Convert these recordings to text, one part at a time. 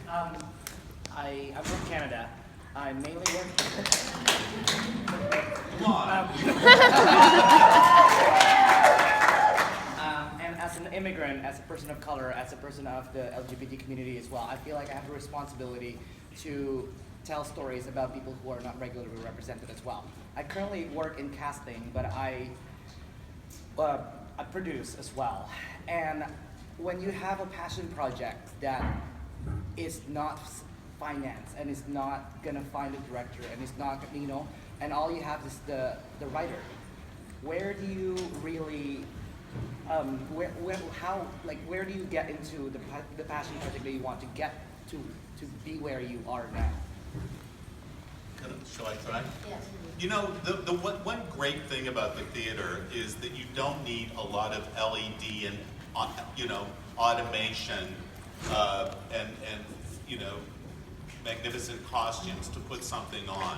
I'm from Canada. I mainly work. Come on. And as an immigrant, as a person of color, as a person of the LGBT community as well, I feel like I have a responsibility to tell stories about people who are not regularly represented as well. I currently work in casting, but I produce as well. And when you have a passion project that is not financed and is not gonna find a director and is not, and all you have is the writer, where do you really, where do you get into the passion project that you want to get to be where you are now? Shall I try? Yes. You know, the one great thing about the theater is that you don't need a lot of LED and automation and magnificent costumes to put something on.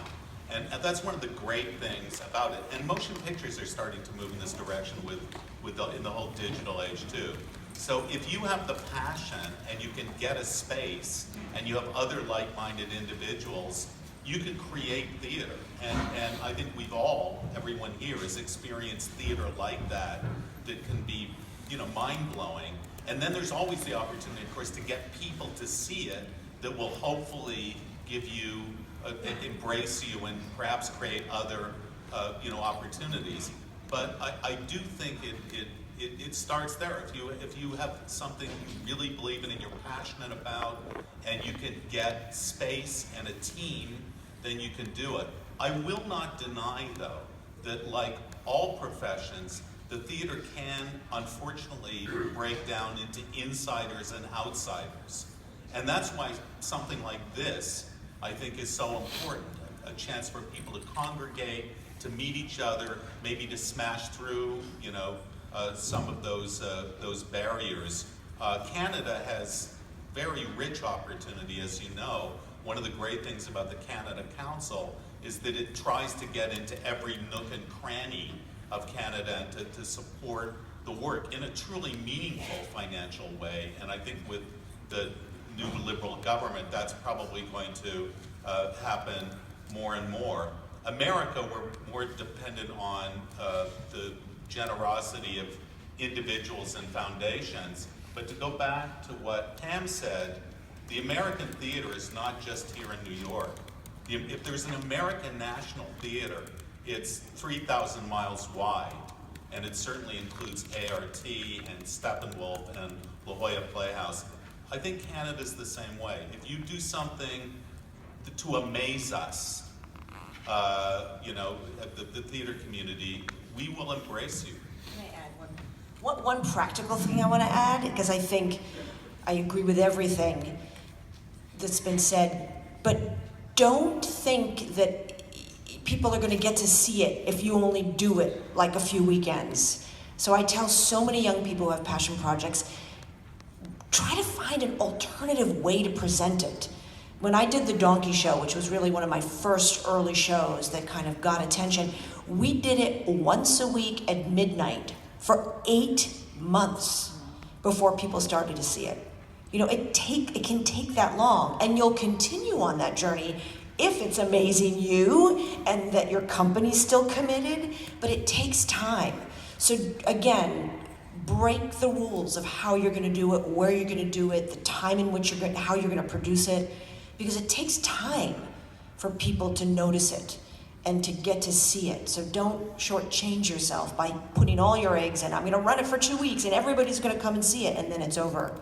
And that's one of the great things about it. And motion pictures are starting to move in this direction in the whole digital age too. So if you have the passion and you can get a space and you have other like-minded individuals, you can create theater. And I think everyone here has experienced theater like that can be, mind-blowing. And then there's always the opportunity, of course, to get people to see it that will hopefully give you, embrace you and perhaps create other, opportunities. But I do think it starts there. If you have something you really believe in and you're passionate about, and you can get space and a team, then you can do it. I will not deny, though, that like all professions, the theater can, unfortunately, break down into insiders and outsiders. And that's why something like this, I think, is so important. A chance for people to congregate, to meet each other, maybe to smash through, some of those barriers. Canada has very rich opportunity, as you know. One of the great things about the Canada Council is that it tries to get into every nook and cranny of Canada and to support the work in a truly meaningful financial way. And I think with the new Liberal government, that's probably going to happen more and more. America, we're more dependent on the generosity of individuals and foundations. But to go back to what Pam said, the American theater is not just here in New York. If there's an American National Theater, it's 3,000 miles wide, and it certainly includes ART and Steppenwolf and La Jolla Playhouse. I think Canada's the same way. If you do something to amaze us, the theater community, we will embrace you. Can I add one practical thing I want to add? Because I think I agree with everything that's been said, but don't think that people are going to get to see it if you only do it like a few weekends. So I tell so many young people who have passion projects, try to find an alternative way to present it. When I did the Donkey Show, which was really one of my first early shows that kind of got attention, we did it once a week at midnight for 8 months before people started to see it. It can take that long, and you'll continue on that journey if it's amazing you and that your company's still committed, but it takes time. So again, break the rules of how you're gonna do it, where you're gonna do it, the time in which how you're gonna produce it, because it takes time for people to notice it and to get to see it. So don't shortchange yourself by putting all your eggs in. I'm gonna run it for 2 weeks and everybody's gonna come and see it, and then it's over.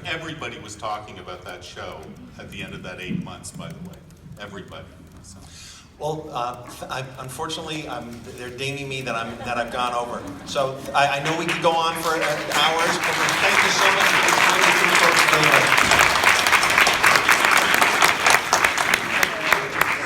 Everybody was talking about that show at the end of that 8 months, by the way. Everybody. So. Well, unfortunately, they're dinging me that I've gone over. So I know we could go on for hours, but thank you so much for the time.